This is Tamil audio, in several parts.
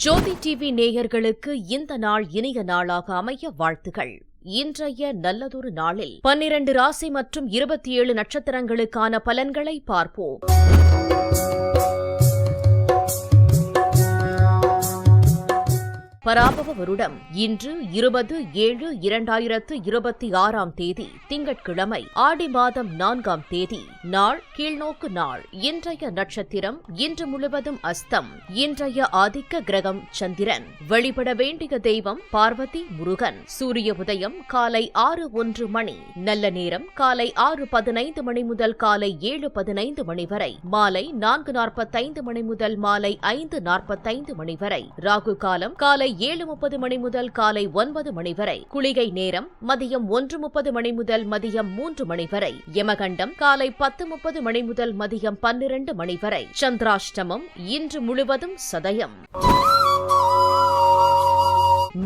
ஜோதி டிவி நேயர்களுக்கு இந்த நாள் இனிய நாளாக அமைய வாழ்த்துகள். இன்றைய நல்லதொரு நாளில் 12 ராசி மற்றும் 27 நட்சத்திரங்களுக்கான பலன்களை பார்ப்போம். பராபவ வருடம் இன்று 20/7/2026 திங்கட்கிழமை, ஆடி மாதம் 4ஆம் தேதி, நாள் கீழ்நோக்கு நாள். இன்றைய நட்சத்திரம் இன்று முழுவதும் அஸ்தம். இன்றைய ஆதிக்க கிரகம் சந்திரன். வழிபட வேண்டிய தெய்வம் பார்வதி முருகன். சூரிய உதயம் காலை 6:01 மணி. நல்ல நேரம் காலை 6:15 மணி முதல் காலை 7:15 மணி வரை. மாலை 4:45 மணி முதல் மாலை 5:45 மணி வரை. ராகு காலம் காலை 7:30 மணி முதல் காலை 9 மணி வரை. குளிகை நேரம் மதியம் 1:30 மணி முதல் மதியம் 3 மணி வரை. யமகண்டம் காலை 10:30 மணி முதல் மதியம் 12 மணி வரை. சந்திராஷ்டமம் இன்று முழுவதும் சதயம்.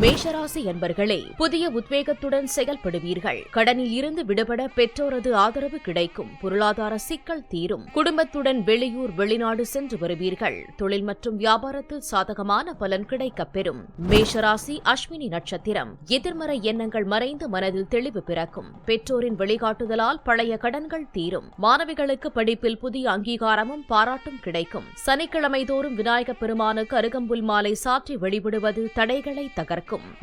மேஷராசி என்பர்களே, புதிய உத்வேகத்துடன் செயல்படுவீர்கள். கடனில் இருந்து விடுபட பெற்றோரது ஆதரவு கிடைக்கும். பொருளாதார சிக்கல் தீரும். குடும்பத்துடன் வெளியூர் வெளிநாடு சென்று வருவீர்கள். தொழில் மற்றும் வியாபாரத்தில் சாதகமான பலன் கிடைக்கப் பெறும். மேஷராசி அஸ்வினி நட்சத்திரம். எதிர்மறை எண்ணங்கள் மறைந்து மனதில் தெளிவு பிறக்கும். பெற்றோரின் வழிகாட்டுதலால் பழைய கடன்கள் தீரும். மாணவிகளுக்கு படிப்பில் புதிய அங்கீகாரமும் பாராட்டும் கிடைக்கும். சனிக்கிழமை தோறும் விநாயகப் பெருமானுக்கு அருகம்புல் மாலை சாற்றி வழிபடுவது தடைகளை தகர்க்கும்.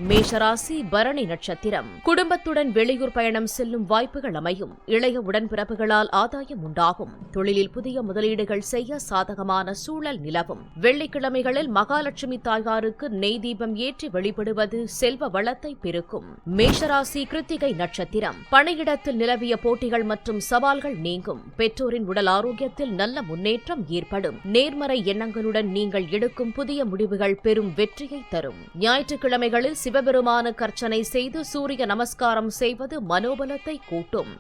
மேஷராசி பரணி நட்சத்திரம். குடும்பத்துடன் வெளியூர் பயணம் செல்லும் வாய்ப்புகள் அமையும். இளைய உடன்பிறப்புகளால் ஆதாயம் உண்டாகும். தொழிலில் புதிய முதலீடுகள் செய்ய சாதகமான சூழல் நிலவும். வெள்ளிக்கிழமைகளில் மகாலட்சுமி தாயாருக்கு நெய் தீபம் ஏற்றி வழிபடுவது செல்வ வளத்தை பெருக்கும். மேஷராசி கிருத்திகை நட்சத்திரம். பணியிடத்தில் நிலவிய போட்டிகள் மற்றும் சவால்கள் நீங்கும். பெற்றோரின் உடல் ஆரோக்கியத்தில் நல்ல முன்னேற்றம் ஏற்படும். நேர்மறை எண்ணங்களுடன் நீங்கள் எடுக்கும் புதிய முடிவுகள் பெரும் வெற்றியை தரும். ஞாயிற்றுக்கிழமைகளில் சிவபெருமானுக்கு அர்ச்சனை செய்து சூரிய நமஸ்காரம் செய்வது மனோபலத்தை கூட்டும்.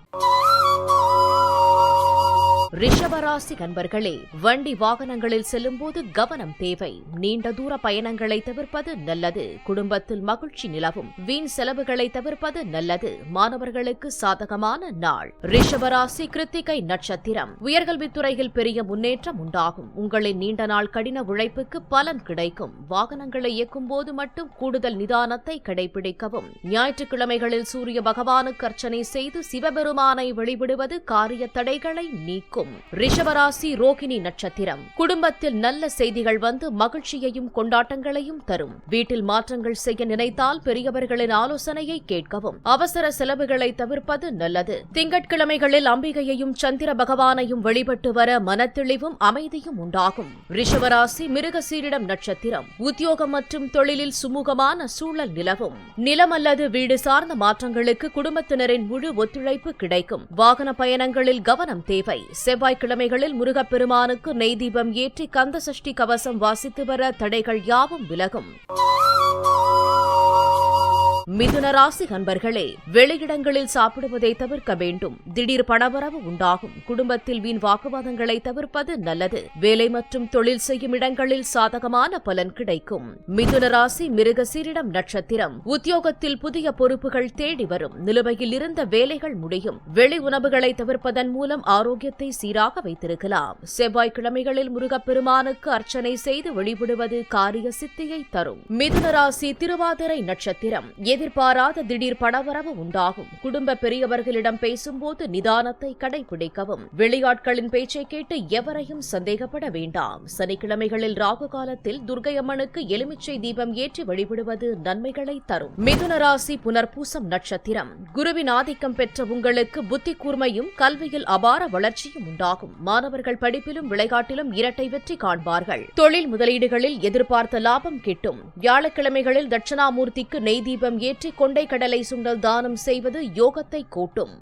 ரிஷபராசி நண்பர்களே, வண்டி வாகனங்களில் செல்லும்போது கவனம் தேவை. நீண்ட தூர பயணங்களை தவிர்ப்பது நல்லது. குடும்பத்தில் மகிழ்ச்சி நிலவும். வீண் செலவுகளை தவிர்ப்பது நல்லது. மாணவர்களுக்கு சாதகமான நாள். ரிஷபராசி கிருத்திகை நட்சத்திரம். உயர்கல்வித்துறையில் பெரிய முன்னேற்றம் உண்டாகும். உங்களின் நீண்ட நாள் கடின உழைப்புக்கு பலன் கிடைக்கும். வாகனங்களை இயக்கும் போது மட்டும் கூடுதல் நிதானத்தை கடைபிடிக்கவும். ஞாயிற்றுக்கிழமைகளில் சூரிய பகவானுக்கு அர்ச்சனை செய்து சிவபெருமானை வழிபடுவது காரிய தடைகளை நீக்கும். ரிஷபராசி ரோகிணி நட்சத்திரம். குடும்பத்தில் நல்ல செய்திகள் வந்து மகிழ்ச்சியையும் கொண்டாட்டங்களையும் தரும். வீட்டில் மாற்றங்கள் செய்ய நினைத்தால் பெரியவர்களின் ஆலோசனையை கேட்கவும். அவசர செலவுகளை தவிர்ப்பது நல்லது. திங்கட்கிழமைகளில் அம்பிகையையும் சந்திர பகவானையும் வழிபட்டு வர மனத்தெளிவும் அமைதியும் உண்டாகும். ரிஷபராசி மிருகசீரிடம் நட்சத்திரம். உத்தியோகம் மற்றும் தொழிலில் சுமூகமான சூழல் நிலவும். நிலம் அல்லது வீடு சார்ந்த மாற்றங்களுக்கு குடும்பத்தினரின் முழு ஒத்துழைப்பு கிடைக்கும். வாகன பயணங்களில் கவனம் தேவை. செவ்வாய்க்கிழமைகளில் முருகப்பெருமானுக்கு நெய் தீபம் ஏற்றி கந்த சஷ்டி கவசம் வாசித்து வர தடைகள் யாவும் விலகும். மிதுன ராசி நண்பர்களே, வெளியிடங்களில் சாப்பிடுவதை தவிர்க்க வேண்டும். திடீர் பணவரவு உண்டாகும். குடும்பத்தில் வீண் வாக்குவாதங்களை தவிர்ப்பது நல்லது. வேலை மற்றும் தொழில் செய்யும் இடங்களில் சாதகமான பலன் கிடைக்கும். மிதுன ராசி மிருகசீரிடம் நட்சத்திரம். உத்தியோகத்தில் புதிய பொறுப்புகள் தேடி வரும். நிலுவையில் இருந்த வேலைகள் முடியும். வெளி உணவுகளை தவிர்ப்பதன் மூலம் ஆரோக்கியத்தை சீராக வைத்திருக்கலாம். செவ்வாய்க்கிழமைகளில் முருகப்பெருமானுக்கு அர்ச்சனை செய்து வழிபடுவது காரிய சித்தியை தரும். மிதுன ராசி திருவாதிரை நட்சத்திரம். எதிர்பாராத திடீர் பணவரவு உண்டாகும். குடும்ப பெரியவர்களிடம் பேசும்போது நிதானத்தை கடைபிடிக்கவும். வெளியாட்களின் பேச்சை கேட்டு எவரையும் சந்தேகப்பட வேண்டாம். சனிக்கிழமைகளில் ராகு காலத்தில் துர்க்கையம்மனுக்கு எலுமிச்சை தீபம் ஏற்றி வழிபடுவது நன்மைகளை தரும். மிதுன ராசி புனர்பூசம் நட்சத்திரம். குருவின் ஆதிக்கம் பெற்ற உங்களுக்கு புத்தி கூர்மையும் கல்வியில் அபார வளர்ச்சியும் உண்டாகும். மாணவர்கள் படிப்பிலும் விளையாட்டிலும் இரட்டை வெற்றி காண்பார்கள். தொழில் முதலீடுகளில் எதிர்பார்த்த லாபம் கிட்டும். வியாழக்கிழமைகளில் தட்சிணாமூர்த்திக்கு நெய் தீபம் ஏற்றி கொண்டை கடலை சுண்டல் தானம் செய்வது யோகத்தை கூட்டும்.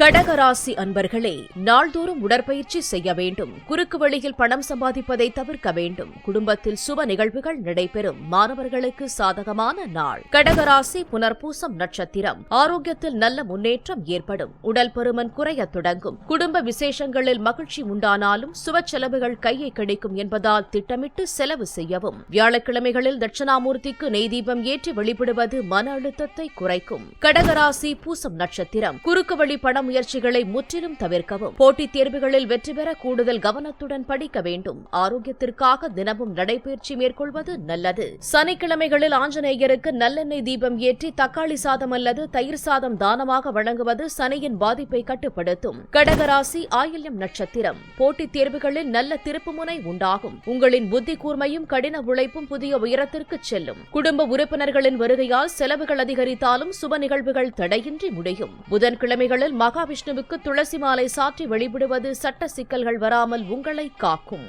கடகராசி அன்பர்களே, நாள்தோறும் உடற்பயிற்சி செய்ய வேண்டும். குறுக்கு வழியில் பணம் சம்பாதிப்பதை தவிர்க்க வேண்டும். குடும்பத்தில் சுப நிகழ்வுகள் நடைபெறும். மாணவர்களுக்கு சாதகமான நாள். கடகராசி புனர்பூசம் நட்சத்திரம். ஆரோக்கியத்தில் நல்ல முன்னேற்றம் ஏற்படும். உடல் பருமன் குறையத் தொடங்கும். குடும்ப விசேஷங்களில் மகிழ்ச்சி உண்டானாலும் சுப செலவுகள் கையை கிடைக்கும் என்பதால் திட்டமிட்டு செலவு செய்யவும். வியாழக்கிழமைகளில் தட்சிணாமூர்த்திக்கு நெய் தீபம் ஏற்றி வழிபடுவது மன அழுத்தத்தை குறைக்கும். கடகராசி பூசம் நட்சத்திரம். குறுக்கு வழி பணம் முயற்சிகளை முற்றிலும் தவிர்க்கவும். போட்டித் தேர்வுகளில் வெற்றி பெற கூடுதல் கவனத்துடன் படிக்க வேண்டும். ஆரோக்கியத்திற்காக தினமும் நடைபயிற்சி மேற்கொள்வது நல்லது. சனிக்கிழமைகளில் ஆஞ்சநேயருக்கு நல்லெண்ணெய் தீபம் ஏற்றி தக்காளி சாதம் அல்லது தயிர் சாதம் தானமாக வழங்குவது சனியின் பாதிப்பை கட்டுப்படுத்தும். கடகராசி ஆயில்யம் நட்சத்திரம். போட்டித் தேர்வுகளில் நல்ல திருப்புமுனை உண்டாகும். உங்களின் புத்தி கூர்மையும் கடின உழைப்பும் புதிய உயரத்திற்கு செல்லும். குடும்ப உறுப்பினர்களின் வருகையால் செலவுகள் அதிகரித்தாலும் சுப நிகழ்வுகள் தடையின்றி முடியும். புதன்கிழமைகளில் மகாவிஷ்ணுவுக்கு துளசி மாலை சாற்றி வழிபடுவது சட்ட சிக்கல்கள் வராமல் உங்களை காக்கும்.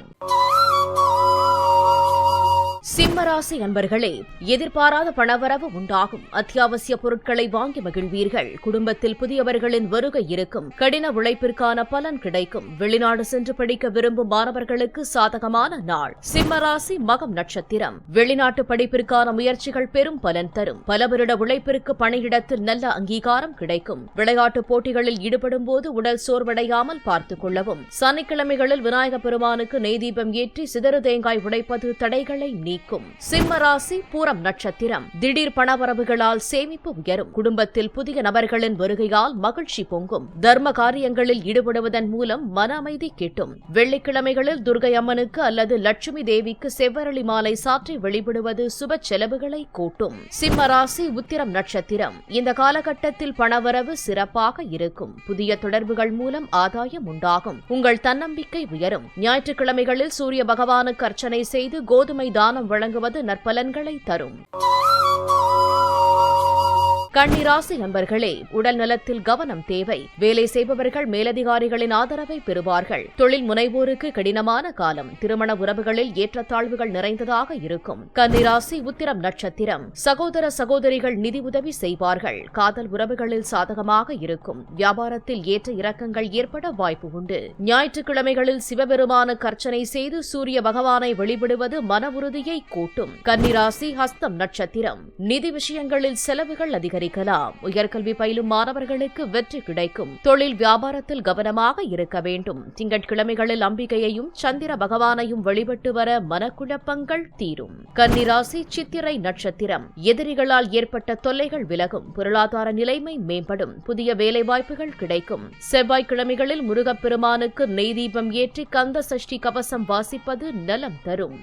சிம்மராசி அன்பர்களே, எதிர்பாராத பணவரவு உண்டாகும். அத்தியாவசிய பொருட்களை வாங்கி மகிழ்வீர்கள். குடும்பத்தில் புதியவர்களின் வருகை இருக்கும். கடின உழைப்பிற்கான பலன் கிடைக்கும். வெளிநாடு சென்று படிக்க விரும்பும் மாணவர்களுக்கு சாதகமான நாள். சிம்மராசி மகம் நட்சத்திரம். வெளிநாட்டு படிப்பிற்கான முயற்சிகள் பெரும் பலன் தரும். பல வருட உழைப்பிற்கு பணியிடத்தில் நல்ல அங்கீகாரம் கிடைக்கும். விளையாட்டுப் போட்டிகளில் ஈடுபடும் போது உடல் சோர்வடையாமல் பார்த்துக் கொள்ளவும். சனிக்கிழமைகளில் விநாயகப் பெருமானுக்கு நெய் தீபம் ஏற்றி சிதறு தேங்காய் உடைப்பது தடைகளை நீக்கும். சிம்மராசி பூரம் நட்சத்திரம். திடீர் பணவரவுகளால் சேமிப்பு உயரும். குடும்பத்தில் புதிய நபர்களின் வருகையால் மகிழ்ச்சி பொங்கும். தர்ம காரியங்களில் ஈடுபடுவதன் மூலம் மன அமைதி கிட்டும். வெள்ளிக்கிழமைகளில் துர்கை அம்மனுக்கு அல்லது லட்சுமி தேவிக்கு செவ்வரளி மாலை சாற்றி வழிபடுவது சுப செலவுகளை கூட்டும். சிம்மராசி உத்திரம் நட்சத்திரம். இந்த காலகட்டத்தில் பணவரவு சிறப்பாக இருக்கும். புதிய தொடர்புகள் மூலம் ஆதாயம் உண்டாகும். உங்கள் தன்னம்பிக்கை உயரும். ஞாயிற்றுக்கிழமைகளில் சூரிய பகவானுக்கு அர்ச்சனை செய்து கோதுமை தானம் வழங்குவது நற்பலன்களை தரும். கன்னிராசி நண்பர்களே, உடல் நலத்தில் கவனம் தேவை. வேலை செய்பவர்கள் மேலதிகாரிகளின் ஆதரவை பெறுவார்கள். தொழில் முனைவோருக்கு கடினமான காலம். திருமண உறவுகளில் ஏற்றத்தாழ்வுகள் நிறைந்ததாக இருக்கும். கன்னிராசி உத்திரம் நட்சத்திரம். சகோதர சகோதரிகள் நிதி உதவி செய்வார்கள். காதல் உறவுகளில் சாதகமாக இருக்கும். வியாபாரத்தில் ஏற்ற இறக்கங்கள் ஏற்பட வாய்ப்பு உண்டு. ஞாயிற்றுக்கிழமைகளில் சிவபெருமானுக்கு அர்ச்சனை செய்து சூரிய பகவானை வழிபடுவது மன உறுதியை கூட்டும். கன்னிராசி ஹஸ்தம் நட்சத்திரம். நிதி விஷயங்களில் செலவுகள் அதிகரிக்கும். உயர்கல்வி பயிலும் மாணவர்களுக்கு வெற்றி கிடைக்கும். தொழில் வியாபாரத்தில் கவனமாக இருக்க வேண்டும். திங்கட்கிழமைகளில் அம்பிகையையும் சந்திர பகவானையும் வழிபட்டு வர மனக்குழப்பங்கள் தீரும். கன்னிராசி சித்திரை நட்சத்திரம். எதிரிகளால் ஏற்பட்ட தொல்லைகள் விலகும். பொருளாதார நிலைமை மேம்படும். புதிய வேலைவாய்ப்புகள் கிடைக்கும். செவ்வாய்க்கிழமைகளில் முருகப்பெருமானுக்கு நெய் தீபம் ஏற்றி கந்த சஷ்டி கவசம் வாசிப்பது நலம் தரும்.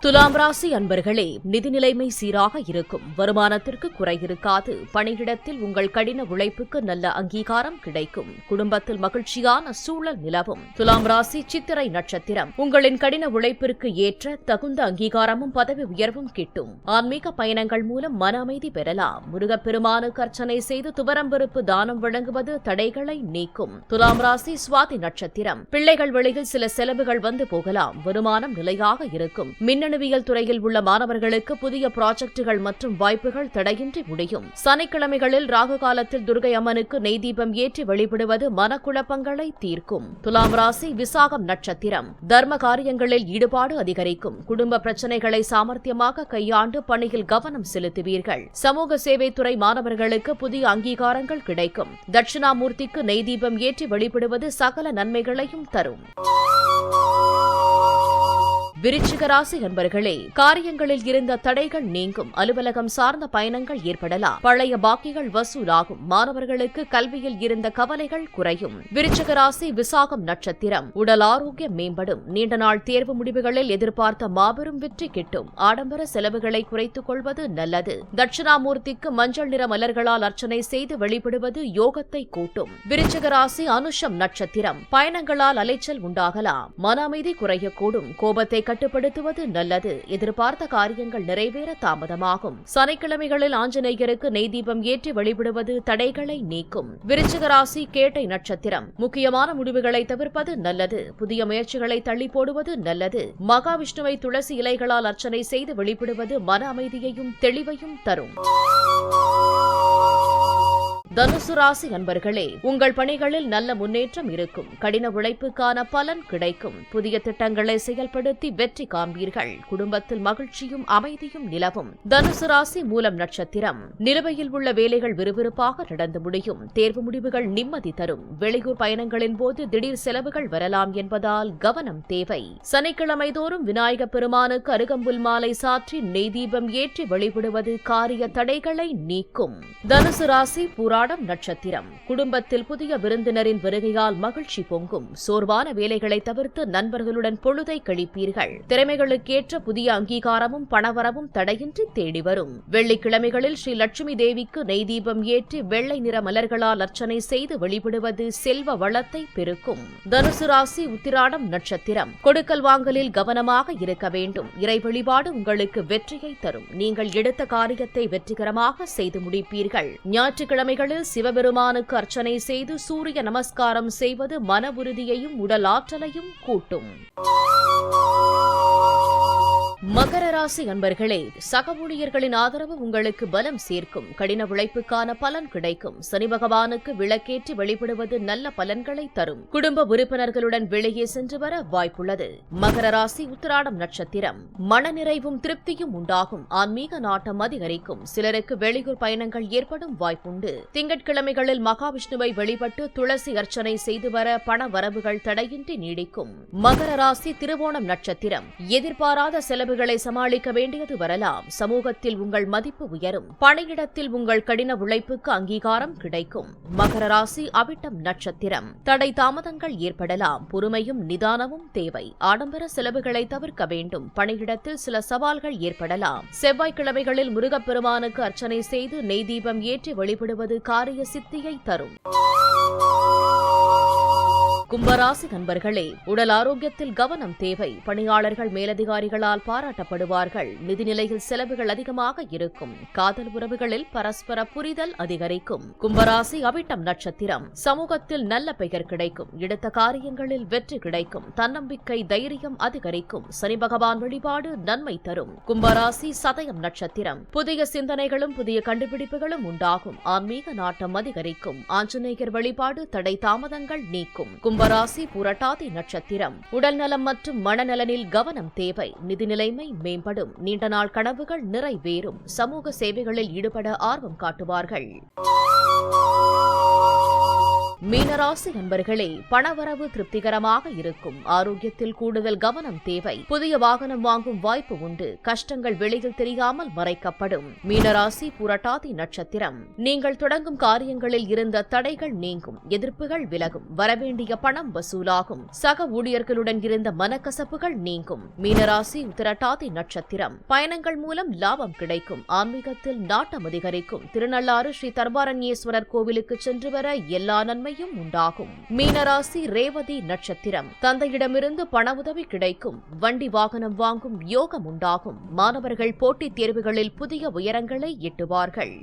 துலாம் ராசி அன்பர்களே, நிதி நிலைமை சீராக இருக்கும். வருமானத்திற்கு குறை இருக்காது. பணியிடத்தில் உங்கள் கடின உழைப்புக்கு நல்ல அங்கீகாரம் கிடைக்கும். குடும்பத்தில் மகிழ்ச்சியான சூழல் நிலவும். துலாம் ராசி சித்திரை நட்சத்திரம். உங்களின் கடின உழைப்பிற்கு ஏற்ற தகுந்த அங்கீகாரமும் பதவி உயர்வும் கிட்டும். ஆன்மீக பயணங்கள் மூலம் மன அமைதி பெறலாம். முருகப்பெருமானுக்கு அர்ச்சனை செய்து துவரம்பருப்பு தானம் வழங்குவது தடைகளை நீக்கும். துலாம் ராசி சுவாதி நட்சத்திரம். பிள்ளைகள் வழியில் சில செலவுகள் வந்து போகலாம். வருமானம் நிலையாக இருக்கும். மின்னணுவியல் துறையில் உள்ள மாணவர்களுக்கு புதிய ப்ராஜெக்டுகள் மற்றும் வாய்ப்புகள் தடையின்றி முடியும். சனிக்கிழமைகளில் ராகு காலத்தில் துர்கை அம்மனுக்கு நெய் தீபம் ஏற்றி வழிபடுவது மனக்குழப்பங்களை தீர்க்கும். துலாம் ராசி விசாகம் நட்சத்திரம். தர்ம காரியங்களில் ஈடுபாடு அதிகரிக்கும். குடும்ப பிரச்சனைகளை சாமர்த்தியமாக கையாண்டு பணியில் கவனம் செலுத்துவீர்கள். சமூக சேவை துறை மாணவர்களுக்கு புதிய அங்கீகாரங்கள் கிடைக்கும். தட்சிணாமூர்த்திக்கு நெய் தீபம் ஏற்றி வழிபடுவது சகல நன்மைகளையும் தரும். விருச்சிக ராசி அன்பர்களே, காரியங்களில் இருந்த தடைகள் நீங்கும். அலுவலகம் சார்ந்த பயணங்கள் ஏற்படலாம். பழைய பாக்கிகள் வசூலாகும். மாணவர்களுக்கு கல்வியில் இருந்த கவலைகள் குறையும். விருச்சிக ராசி விசாகம் நட்சத்திரம். உடல் ஆரோக்கியம் மேம்படும். நீண்ட நாள் தேர்வு முடிவுகளில் எதிர்பார்த்த மாபெரும் வெற்றி கிட்டும். ஆடம்பர செலவுகளை குறைத்துக் கொள்வது நல்லது. தட்சிணாமூர்த்திக்கு மஞ்சள் நிற மலர்களால் அர்ச்சனை செய்து வழிபடுவது யோகத்தை கூட்டும். விருச்சிக ராசி அனுஷம் நட்சத்திரம். பயணங்களால் அலைச்சல் உண்டாகலாம். மன அமைதி குறையக்கூடும். கோபத்தை கட்டுப்படுத்துவது நல்லது. எதிர்பார்த்த காரியங்கள் நிறைவேற தாமதமாகும். சனிக்கிழமைகளில் ஆஞ்சநேயருக்கு நெய் தீபம் ஏற்றி வழிபடுவது தடைகளை நீக்கும். விருச்சிக ராசி கேட்டை நட்சத்திரம். முக்கியமான முடிவுகளை தவிர்ப்பது நல்லது. புதிய முயற்சிகளை தள்ளி போடுவது நல்லது. மகாவிஷ்ணுவை துளசி இலைகளால் அர்ச்சனை செய்து வழிபடுவது மன அமைதியையும் தெளிவையும் தரும். தனுசு ராசி அன்பர்களே, உங்கள் பணிகளில் நல்ல முன்னேற்றம் இருக்கும். கடின உழைப்புக்கான பலன் கிடைக்கும். புதிய திட்டங்களை செயல்படுத்தி வெற்றி காண்பீர்கள். குடும்பத்தில் மகிழ்ச்சியும் அமைதியும் நிலவும். தனுசு ராசி மூலம் நட்சத்திரம். நிலுவையில் உள்ள வேலைகள் விறுவிறுப்பாக நடந்து முடியும். தேர்வு முடிவுகள் நிம்மதி தரும். வெளியூர் பயணங்களின் போது திடீர் செலவுகள் வரலாம் என்பதால் கவனம் தேவை. சனிக்கிழமை தோறும் விநாயகப் பெருமானுக்கு அருகம்புல் மாலை சாற்றி நெய் தீபம் ஏற்றி வழிபடுவது காரிய தடைகளை நீக்கும். தனுசு ராசி புராண உத்திராடம் நட்சத்திரம். குடும்பத்தில் புதிய விருந்தினரின் வருகையால் மகிழ்ச்சி பொங்கும். சோர்வான வேலைகளை தவிர்த்து நண்பர்களுடன் பொழுதை கழிப்பீர்கள். திறமைகளுக்கேற்ற புதிய அங்கீகாரமும் பணவரவும் தடையின்றி தேடி வரும். வெள்ளிக்கிழமைகளில் ஸ்ரீ லட்சுமி தேவிக்கு நெய் தீபம் ஏற்றி வெள்ளை நிற மலர்களால் அர்ச்சனை செய்து வழிபடுவது செல்வ வளத்தை பெருக்கும். தனுசு ராசி உத்திராடம் நட்சத்திரம். கொடுக்கல் வாங்கலில் கவனமாக இருக்க வேண்டும். இறை வழிபாடு உங்களுக்கு வெற்றியை தரும். நீங்கள் எடுத்த காரியத்தை வெற்றிகரமாக செய்து முடிப்பீர்கள். ஞாயிற்றுக்கிழமைகளில் சிவபெருமானுக்கு அர்ச்சனை செய்து சூரிய நமஸ்காரம் செய்வது மன உறுதியையும் உடல் ஆற்றலையும் கூட்டும். மகர ராசி அன்பர்களே, சக ஊழியர்களின் ஆதரவு உங்களுக்கு பலம் சேர்க்கும். கடின உழைப்புக்கான பலன் கிடைக்கும். சனி பகவானுக்கு விளக்கேற்றி வழிபடுவது நல்ல பலன்களை தரும். குடும்ப உறுப்பினர்களுடன் வெளியே சென்று வர வாய்ப்புள்ளது. மகர ராசி உத்திராடம் நட்சத்திரம். மனநிறைவும் திருப்தியும் உண்டாகும். ஆன்மீக நாட்டம் அதிகரிக்கும். சிலருக்கு வெளியூர் பயணங்கள் ஏற்படும் வாய்ப்புண்டு. திங்கட்கிழமைகளில் மகாவிஷ்ணுவை வழிபட்டு துளசி அர்ச்சனை செய்து வர பண வரவுகள் தடையின்றி நீடிக்கும். மகர ராசி திருவோணம் நட்சத்திரம். எதிர்பாராத செலவுகளை சமாளிக்க வேண்டியது வரலாம். சமூகத்தில் உங்கள் மதிப்பு உயரும். பணியிடத்தில் உங்கள் கடின உழைப்புக்கு அங்கீகாரம் கிடைக்கும். மகர ராசி அவிட்டம் நட்சத்திரம். தடை தாமதங்கள் ஏற்படலாம். பொறுமையும் நிதானமும் தேவை. ஆடம்பர செலவுகளை தவிர்க்க வேண்டும். பணியிடத்தில் சில சவால்கள் ஏற்படலாம். செவ்வாய்க்கிழமைகளில் முருகப்பெருமானுக்கு அர்ச்சனை செய்து நெய் தீபம் ஏற்றி வழிபடுவது காரிய சித்தியை தரும். கும்பராசி நண்பர்களே, உடல் ஆரோக்கியத்தில் கவனம் தேவை. பணியாளர்கள் மேலதிகாரிகளால் பாராட்டப்படுவார்கள். நிதிநிலையில் செலவுகள் அதிகமாக இருக்கும். காதல் உறவுகளில் பரஸ்பர புரிதல் அதிகரிக்கும். கும்பராசி அவிட்டம் நட்சத்திரம். சமூகத்தில் நல்ல பெயர் கிடைக்கும். எடுத்த காரியங்களில் வெற்றி கிடைக்கும். தன்னம்பிக்கை தைரியம் அதிகரிக்கும். சனி பகவான் வழிபாடு நன்மை தரும். கும்பராசி சதயம் நட்சத்திரம். புதிய சிந்தனைகளும் புதிய கண்டுபிடிப்புகளும் உண்டாகும். ஆன்மீக நாட்டம் அதிகரிக்கும். ஆஞ்சநேயர் வழிபாடு தடை தாமதங்கள் நீக்கும். கும்பராசி புரட்டாதி நட்சத்திரம். உடல்நலம் மற்றும் மனநலனில் கவனம் தேவை. நிதி நிலைமை மேம்படும். நீண்ட நாள் கனவுகள் நிறைவேறும். சமூக சேவைகளில் ஈடுபட ஆர்வம் காட்டுவார்கள். மீனராசி நண்பர்களே, பணவரவு திருப்திகரமாக இருக்கும். ஆரோக்கியத்தில் கூடுதல் கவனம் தேவை. புதிய வாகனம் வாங்கும் வாய்ப்பு உண்டு. கஷ்டங்கள் வெளியில் தெரியாமல் மறைக்கப்படும். மீனராசி புரட்டாதி நட்சத்திரம். நீங்கள் தொடங்கும் காரியங்களில் இருந்த தடைகள் நீங்கும். எதிர்ப்புகள் விலகும். வரவேண்டிய பணம் வசூலாகும். சக ஊழியர்களுடன் இருந்த மனக்கசப்புகள் நீங்கும். மீனராசி உத்திரட்டாதி நட்சத்திரம். பயணங்கள் மூலம் லாபம் கிடைக்கும். ஆன்மீகத்தில் நாட்டம் அதிகரிக்கும். திருநள்ளாறு ஸ்ரீ தர்பாரண்யேஸ்வரர் கோவிலுக்கு சென்று வர எல்லா நன்மை உண்டாகும். மீனராசி ரேவதி நட்சத்திரம். தந்தையிடமிருந்து பண உதவி கிடைக்கும். வண்டி வாகனம் வாங்கும் யோகம் உண்டாகும். மாணவர்கள் போட்டித் தேர்வுகளில் புதிய உயரங்களை எட்டுவார்கள்.